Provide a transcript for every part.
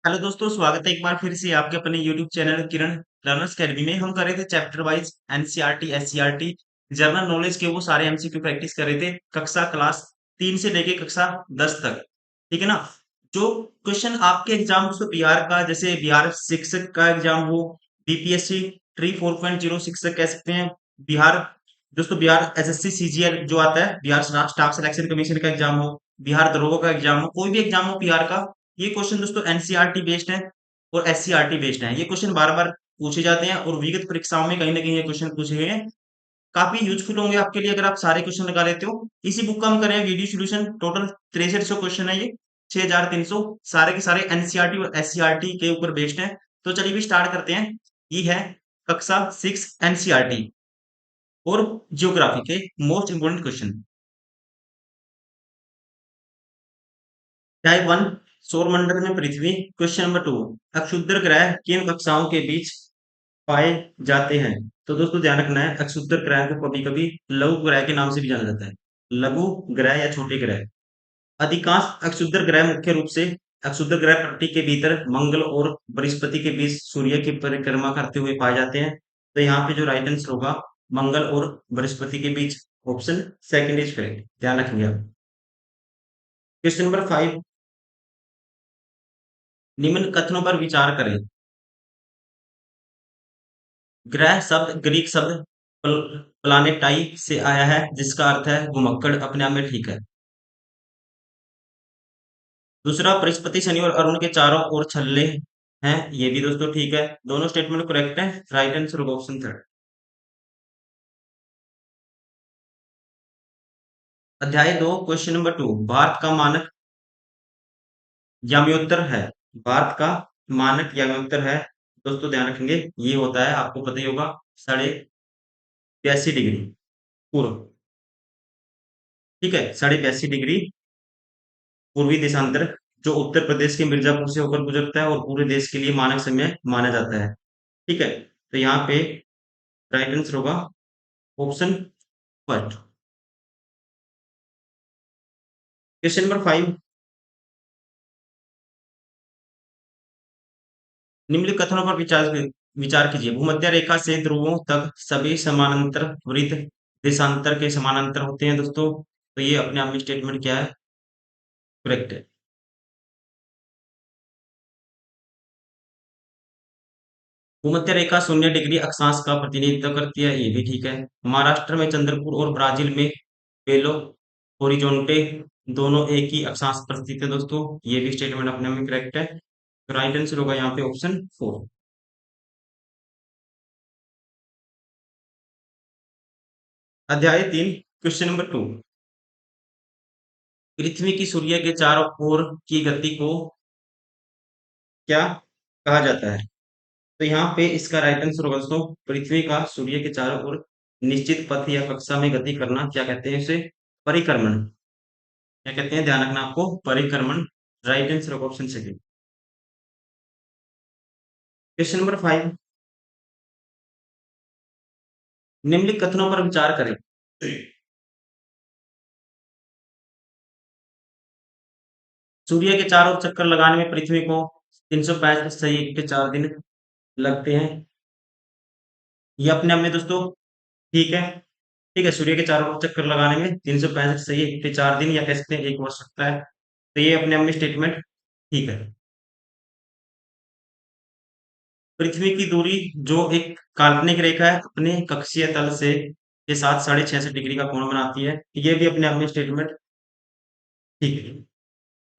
Hello दोस्तों, स्वागत है एक बार फिर से आपके अपने YouTube चैनल किरण लर्नर्स अकेडमी में। हम कर रहे थे chapter wise NCERT, SCERT, general knowledge के वो सारे एमसीक्यू प्रैक्टिस कर रहे थे कक्षा क्लास 3 से लेके कक्षा 10 तक। ठीक है ना। जो क्वेश्चन आपके एग्जाम दोस्तों बिहार का, जैसे बिहार शिक्षक का एग्जाम हो, बीपीएससी ट्री 4.0 शिक्षक कह सकते हैं। बिहार दोस्तों, बिहार एसएससी सीजीएल जो आता है, बिहार स्टाफ सिलेक्शन कमीशन का एग्जाम हो, बिहार दरोगा का एग्जाम हो, कोई भी एग्जाम हो बिहार का, ये क्वेश्चन दोस्तों एनसीईआरटी बेस्ड है और एससीईआरटी बेस्ड है। ये क्वेश्चन बार बार पूछे जाते हैं और विगत परीक्षाओं में कहीं ना कहीं ये क्वेश्चन पूछे गए हैं। काफी यूजफुल होंगे आपके लिए अगर आप सारे क्वेश्चन लगा लेते हो। इसी बुक का हम करें वीडियो सोल्यूशन। टोटल 6300 क्वेश्चन है ये, 6300 सारे के सारे एनसीईआरटी और एससीईआरटी के ऊपर बेस्ड है। तो चलिए भी स्टार्ट करते हैं। ये है कक्षा 6 एनसीईआरटी और जियोग्राफी के मोस्ट इंपोर्टेंट क्वेश्चन। टाइप 1, सौरमंडल में पृथ्वी। क्वेश्चन नंबर 2, अक्षुद्र ग्रह किन कक्षाओं के बीच पाए जाते हैं? तो दोस्तों ध्यान रखना है, अक्षुद्र ग्रह को कभी कभी लघु ग्रह के नाम से भी जाना जाता है। लघु ग्रह या छोटे ग्रह। अधिकांश अक्षुद्र ग्रह मुख्य रूप से अक्षुद्र ग्रह पट्टी के भीतर मंगल और बृहस्पति के बीच सूर्य की परिक्रमा करते हुए पाए जाते हैं। तो यहाँ पे जो राइट आंसर होगा, मंगल और बृहस्पति के बीच, ऑप्शन सेकंड इज करेक्ट। ध्यान रखेंगे आप। क्वेश्चन नंबर 5, निम्न कथनों पर विचार करें। ग्रह शब्द ग्रीक शब्द प्लानेटाई से आया है, जिसका अर्थ है घुमक्कड़। अपने आप में ठीक है। दूसरा, बृहस्पति शनि और अरुण के चारों ओर छल्ले हैं। ये भी दोस्तों ठीक है। दोनों स्टेटमेंट करेक्ट है। राइट आंसर होगा ऑप्शन थर्ड। अध्याय 2, क्वेश्चन नंबर 2, भारत का मानक याम्योत्तर है। भारत का मानक याम्योत्तर है, दोस्तों ध्यान रखेंगे, ये होता है, आपको पता ही होगा, 82.5 डिग्री पूर्व। ठीक है, 82.5 डिग्री पूर्वी देशांतर, जो उत्तर प्रदेश के मिर्जापुर से होकर गुजरता है और पूरे देश के लिए मानक समय माना जाता है। ठीक है। तो यहाँ पे राइट आंसर होगा ऑप्शन फर्स्ट। क्वेश्चन नंबर 5, निम्नलिखित कथनों पर विचार कीजिए। भूमध्य रेखा से ध्रुवों तक सभी समानांतर वृत्त देशांतर के समानांतर होते हैं दोस्तों। तो ये अपने आप में स्टेटमेंट क्या है? करेक्ट है। भूमध्य रेखा 0 डिग्री अक्षांश का प्रतिनिधित्व करती है, ये भी ठीक है। महाराष्ट्र में चंद्रपुर और ब्राजील में बेलो होरिजोंटे दोनों एक ही अक्षांश पर स्थित है दोस्तों। ये भी स्टेटमेंट अपने में करेक्ट है। तो राइट आंसर होगा यहाँ पे ऑप्शन 4। अध्याय 3, क्वेश्चन नंबर 2, पृथ्वी की सूर्य के चारों ओर की गति को क्या कहा जाता है? तो यहाँ पे इसका राइट आंसर होगा दोस्तों, पृथ्वी का सूर्य के चारों ओर निश्चित पथ या कक्षा में गति करना, क्या कहते हैं इसे? परिक्रमण। क्या कहते हैं? ध्यान रखना आपको, परिक्रमण। राइट आंसर होगा ऑप्शन सेकंड। क्वेश्चन नंबर 5, निम्नलिखित कथनों पर विचार करें। सूर्य के चारों ओर चक्कर लगाने में पृथ्वी को 365 सही 1 के 4 दिन लगते हैं। ये अपने आप में दोस्तों ठीक है। ठीक है, सूर्य के चारों ओर चक्कर लगाने में 365 सही 1 के 4 दिन, या कह सकते हैं 1 वर्ष लगता है। तो ये अपने आप में स्टेटमेंट ठीक है। पृथ्वी की दूरी जो एक काल्पनिक रेखा है, अपने कक्षीय तल से के साथ 66.5 डिग्री का कोण बनाती है, ये भी अपने आप में स्टेटमेंट ठीक है।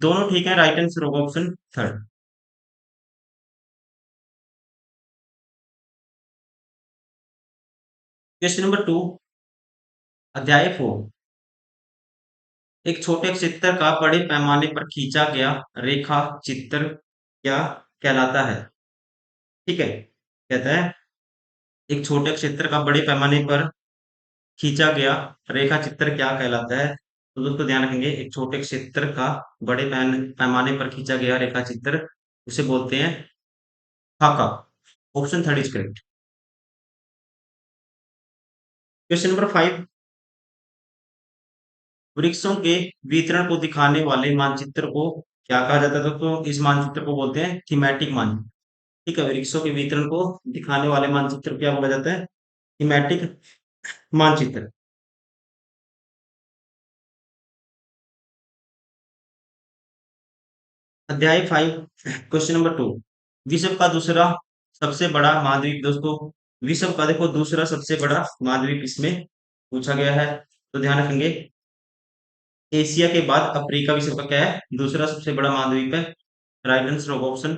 दोनों ठीक है। राइट आंसर होगा ऑप्शन थर्ड। क्वेश्चन नंबर 2, अध्याय 4, एक छोटे चित्र का बड़े पैमाने पर खींचा गया रेखा चित्र क्या कहलाता है? ठीक है, कहता है एक छोटे क्षेत्र का बड़े पैमाने पर खींचा गया रेखा चित्र क्या कहलाता है? तो दोस्तों ध्यान रखेंगे, एक छोटे क्षेत्र का बड़े पैमाने पर खींचा गया रेखा चित्र उसे बोलते हैं खाका। Option third is correct. Question number 5, वृक्षों के वितरण को दिखाने वाले मानचित्र को क्या कहा जाता है दोस्तों? इस मानचित्र को बोलते हैं थीमेटिक मानचित्र। ठीक है, वृक्षों के वितरण को दिखाने वाले मानचित्र को क्या बोला जाता है? थीमेटिक मानचित्र। अध्याय 5, क्वेश्चन नंबर 2। विश्व का दूसरा सबसे बड़ा महाद्वीप दोस्तों, विश्व का देखो दूसरा सबसे बड़ा महाद्वीप इसमें पूछा गया है, तो ध्यान रखेंगे। एशिया के बाद अफ्रीका विश्व का क्या है? दूसरा सबसे बड़ा महाद्वीप है। राइट आंसर होगा option.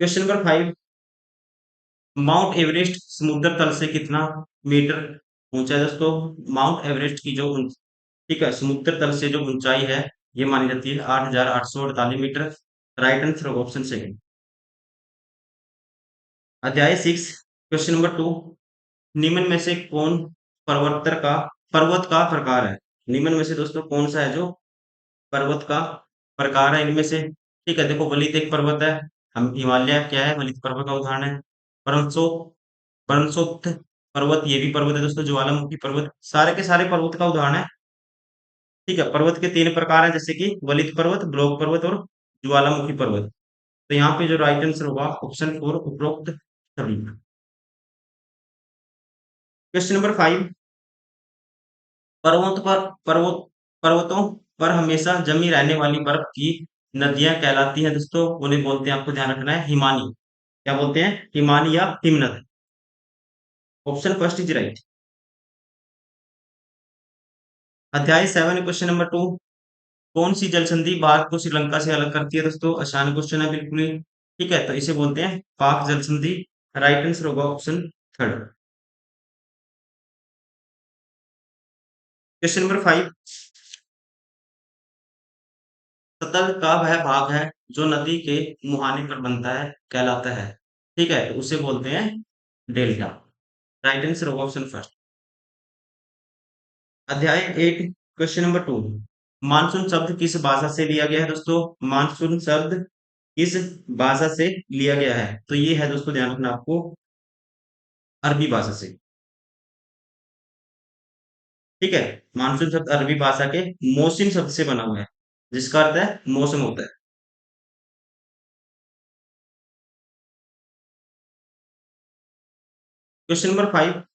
Question number 5। Mount Everest समुद्र तल से कितना मीटर ऊंचा है दोस्तों? माउंट एवरेस्ट की जो ठीक है, समुद्र तल से जो ऊंचाई है ये मानी जाती है 8,848 मीटर। राइट आंसर होगा ऑप्शन सेकंड। अध्याय 6, क्वेश्चन नंबर 2। निम्न में से कौन पर्वत का प्रकार है? निम्न में से दोस्तों कौन सा है जो पर्वत का प्रकार है इनमें से? ठीक है, देखो वलित एक पर्वत है। हम हिमालय क्या है? वलित पर्वत का उदाहरण है। परमसो परमसोक्त पर्वत ये भी पर्वत है दोस्तों। ज्वालामुखी पर्वत सारे के सारे पर्वत का उदाहरण है। ठीक है, पर्वत के 3 प्रकार हैं जैसे कि वलित पर्वत, ब्लॉक पर्वत और ज्वालामुखी पर्वत। तो यहाँ पे जो राइट आंसर होगा ऑप्शन 4 उपरोक्त सभी। Question number 5। पर्वत पर पर्वत पर्वतों पर हमेशा जमी रहने वाली बर्फ की नदियां कहलाती हैं दोस्तों। उन्हें बोलते हैं, आपको ध्यान रखना है, हिमानी। क्या बोलते हैं? हिमानी या हिमनद। Option first is right. अध्याय 7, क्वेश्चन नंबर 2। कौन सी जल संधि भारत को श्रीलंका से अलग करती है दोस्तों? आसान क्वेश्चन है बिल्कुल ही। ठीक है, तो इसे बोलते हैं पाक जल संधि। राइट आंसर होगा ऑप्शन थर्ड। Question number 5। सतह का वह भाग है जो नदी के मुहाने पर बनता है कहलाता है। ठीक है, तो उसे बोलते हैं डेल्टा। राइट आंसर होगा ऑप्शन फर्स्ट। अध्याय 8, क्वेश्चन नंबर 2। मानसून शब्द किस भाषा से लिया गया है दोस्तों? मानसून शब्द किस भाषा से लिया गया है? तो ये है दोस्तों, ध्यान रखना आपको, अरबी भाषा से। ठीक है, मानसून शब्द अरबी भाषा के मौसम शब्द से बना हुआ है, जिसका अर्थ है मौसम होता है। Question number 5।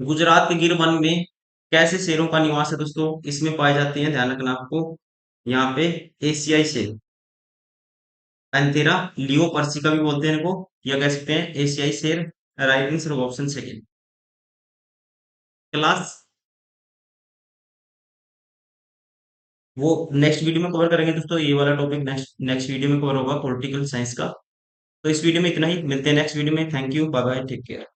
गुजरात के गिर वन में कैसे शेरों का निवास है दोस्तों? इसमें पाए जाते हैं, ध्यान रखना आपको, यहाँ पे एशियाई शेर, पैंथेरा लियो पर्सिका भी बोलते हैं इनको, या कह सकते हैं एशियाई शेर। राइट आंसर होगा ऑप्शन सेकेंड। क्लास वो नेक्स्ट वीडियो में कवर करेंगे दोस्तों, ये वाला टॉपिक नेक्स्ट नेक्स्ट वीडियो में कवर होगा, पॉलिटिकल साइंस का। तो इस वीडियो में इतना ही, मिलते हैं नेक्स्ट वीडियो में। Thank you, bye bye, take care.